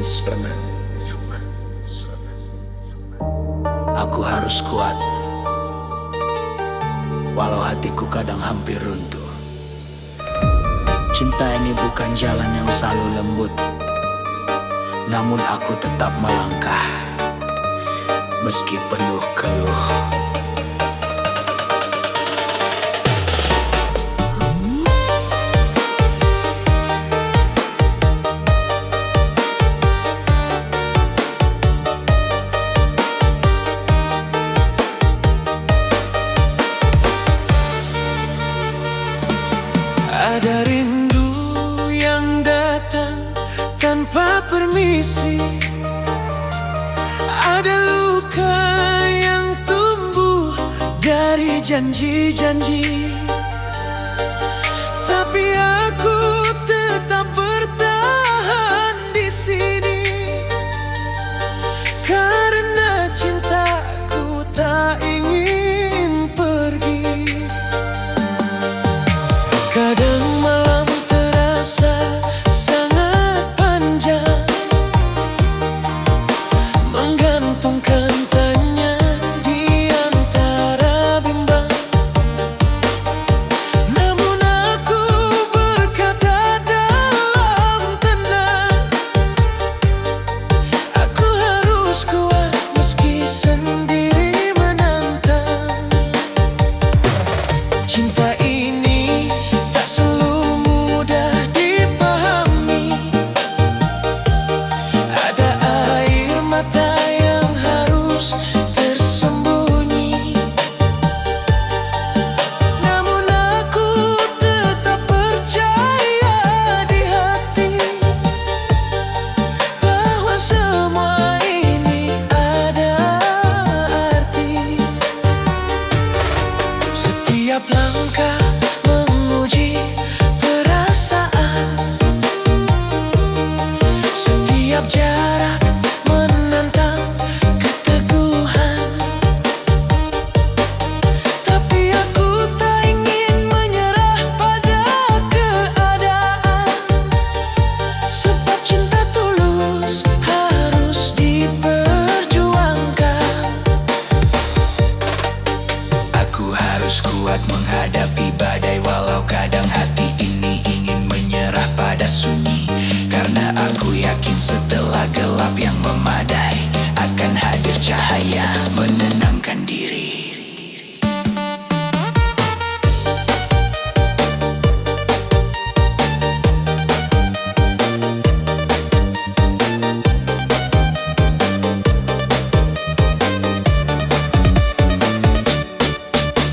Superman. Aku harus kuat, walau hatiku kadang hampir runtuh. Cinta ini bukan jalan yang selalu lembut, namun aku tetap melangkah meski penuh keluh. Ada rindu yang datang tanpa permisi, ada luka yang tumbuh dari janji-janji. Tapi aku tetap bertahan di sini karena cintaku tak ingin pergi. Kadang malam terasa sangat panjang, menggantungkan tanya di antara bimbang. Namun aku berkata dalam tenang, aku harus kuat meski sendiri menantang. Cinta ini tak selalu mudah dipahami, ada air mata yang harus tersembunyi. Namun aku tetap percaya di hati bahwa semua ini ada arti. Setiap langkah menguji perasaan, setiap jarak menantang keteguhan. Tapi aku tak ingin menyerah pada keadaan, sebab cinta tulus harus diperjuangkan. Aku harus kuat menghadapi badai, walau kadang hati ini ingin menyerah pada sunyi. Karena aku yakin setelah gelap yang memadai akan hadir cahaya menenangkan diri.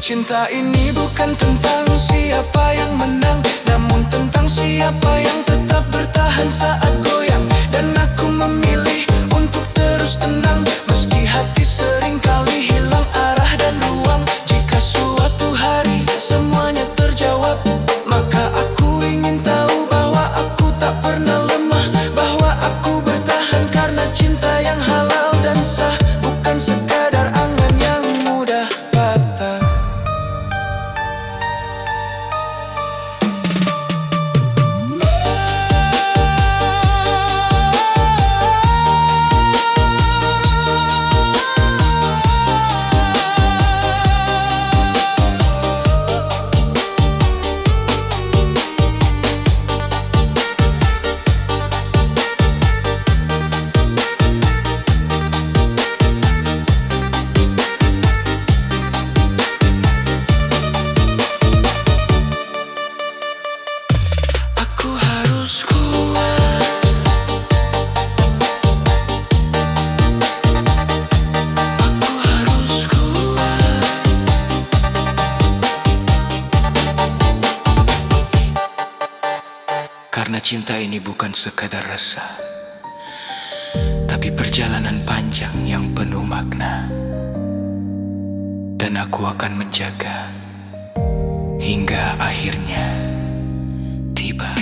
Cinta ini bukan tentang siapa yang menang, namun tentang siapa yang tetap bertahan saat goyang. Dan aku memilih untuk terus tenang meski hati seringkali hilang arah dan ruang. Jika suatu hari semuanya terjawab, maka aku ingin tahu bahwa aku tak pernah lemah, bahwa aku bertahan karena cinta yang halal dan sah, bukan sekadar angan yang mudah patah. Aku harus kuat, aku harus kuat. Karena cinta ini bukan sekadar rasa, tapi perjalanan panjang yang penuh makna. Dan aku akan menjaga hingga akhirnya tiba.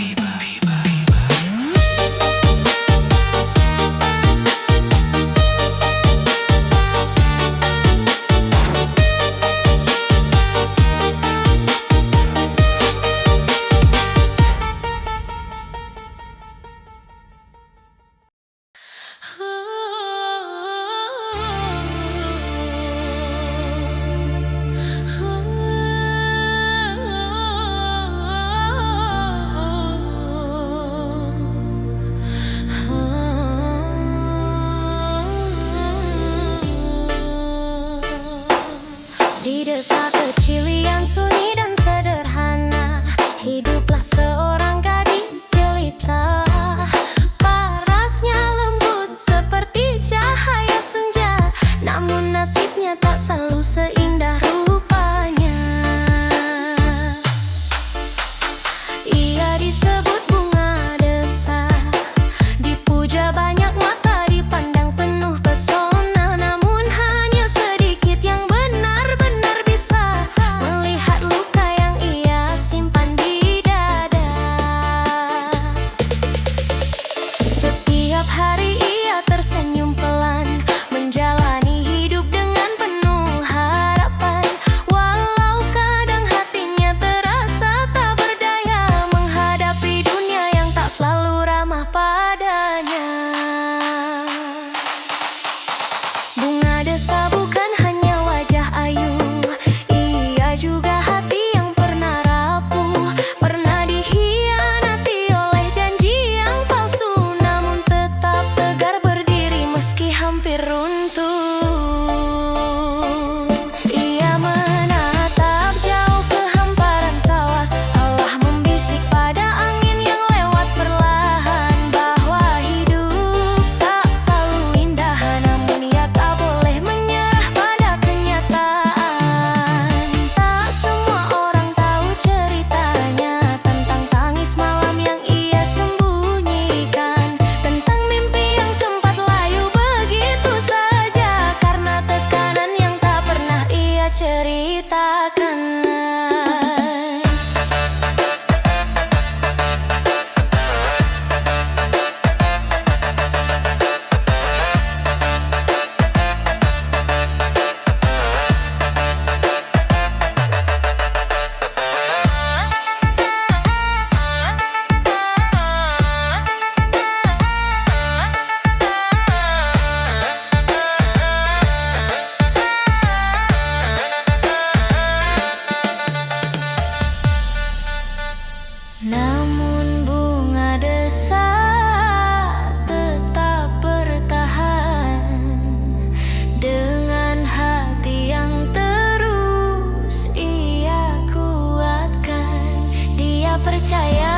percaya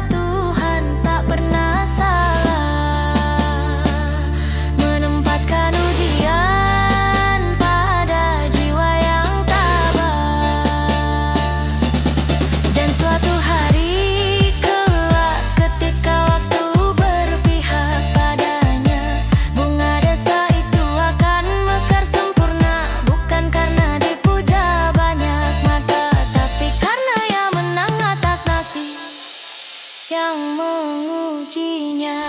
Tuhan tak pernah salah menempatkan ujian pada jiwa yang tabah. Dan suatu hari kelak ketika waktu berpihak padanya, bunga desa itu akan mekar sempurna, bukan karena dipuja banyak mata, tapi karena ia menang atas nasib yang mengujinya.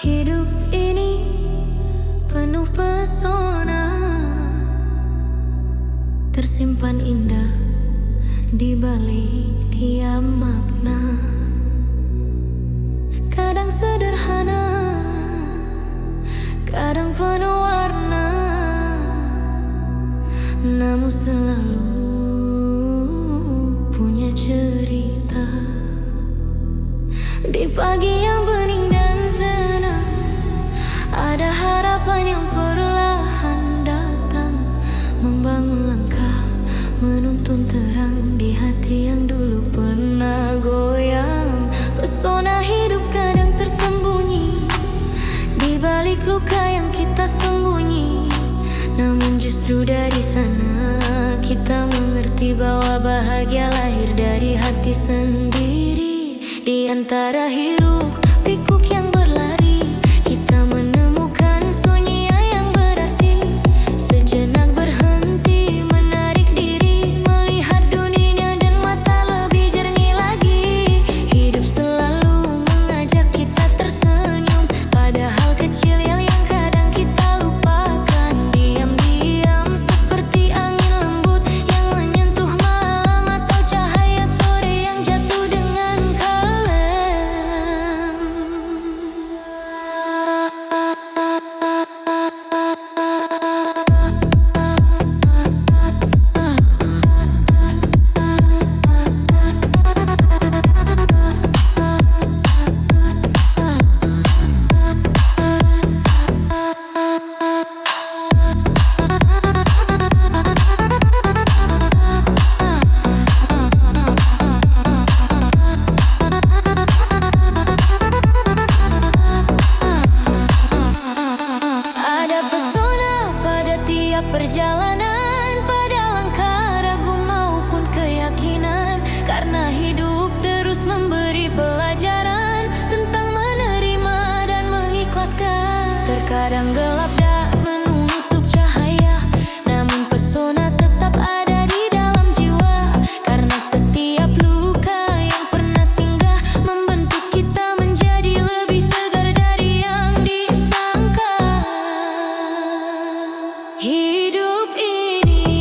Hidup ini penuh pesona, tersimpan indah di balik tiap makna. Kadang sederhana, kadang penuh warna, namun selalu punya cerita. Di pagi yang bening dan tenang, ada harapan yang perlahan datang, membangun langkah, menuntun terang di hati yang dulu pernah goyang. Pesona hidup kadang tersembunyi di balik luka yang kita sembunyi, namun justru dari sana kita mengerti bahwa bahagia lahir dari hati sendiri. Di antara hiruk pikuk yang berlari, kita menemukan sunyi yang berarti. Sejenak berhenti, menarik diri, melihat dunia dan mata lebih jernih lagi. Hidup selalu mengajak kita tersenyum pada hal kecil yang kadang kita lupakan. Diam-diam seperti angin lembut yang menyentuh malam, atau cahaya sore yang jatuh dengan kalem. Ada pesona pada tiap perjalanan, pada langkah ragu maupun keyakinan, karena hidup terus memberi pelajaran tentang menerima dan mengikhlaskan. Terkadang gelap tak menutup cahaya, namun pesona tetap ada di dalam jiwa, karena setiap luka yang pernah singgah membentuk kita menjadi lebih tegar dari yang disangka. Hidup ini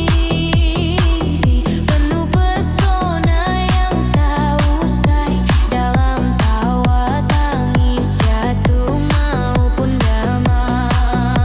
penuh pesona yang tak usai, dalam tawa, tangis, jatuh maupun damai.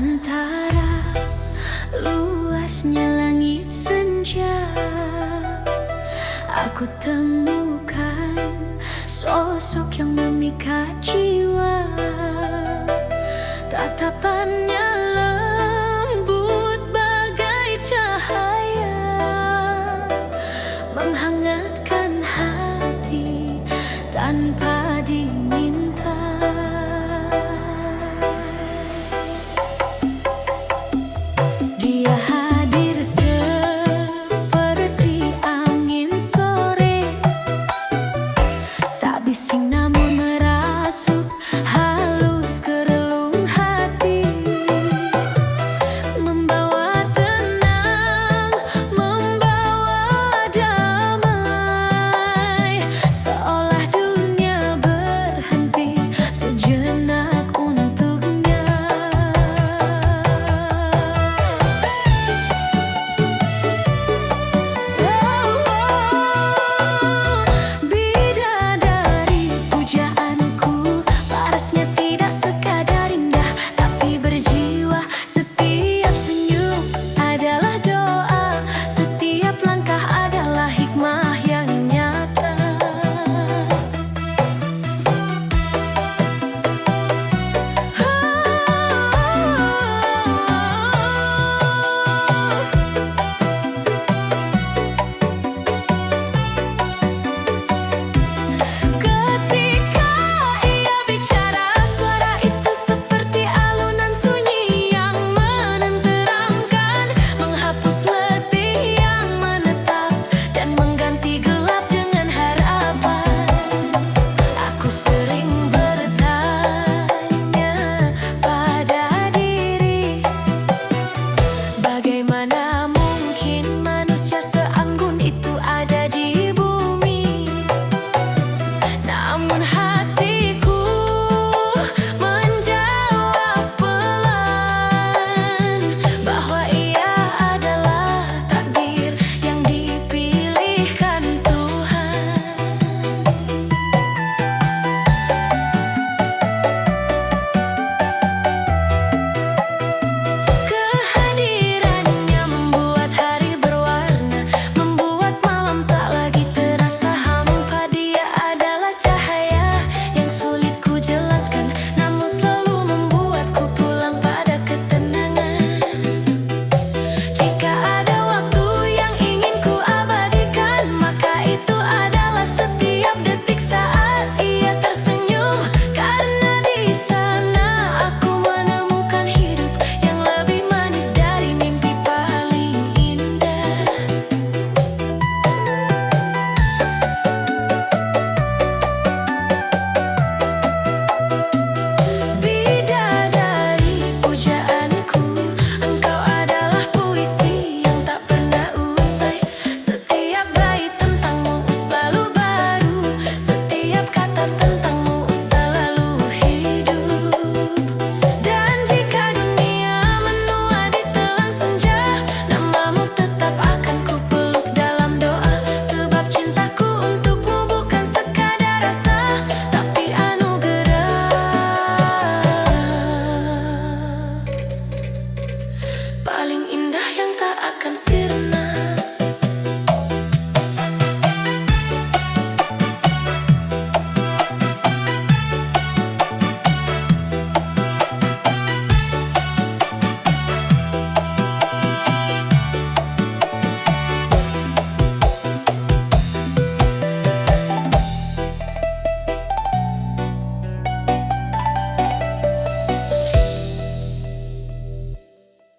Antara luasnya langit senja, aku temukan sosok yang memikat jiwa.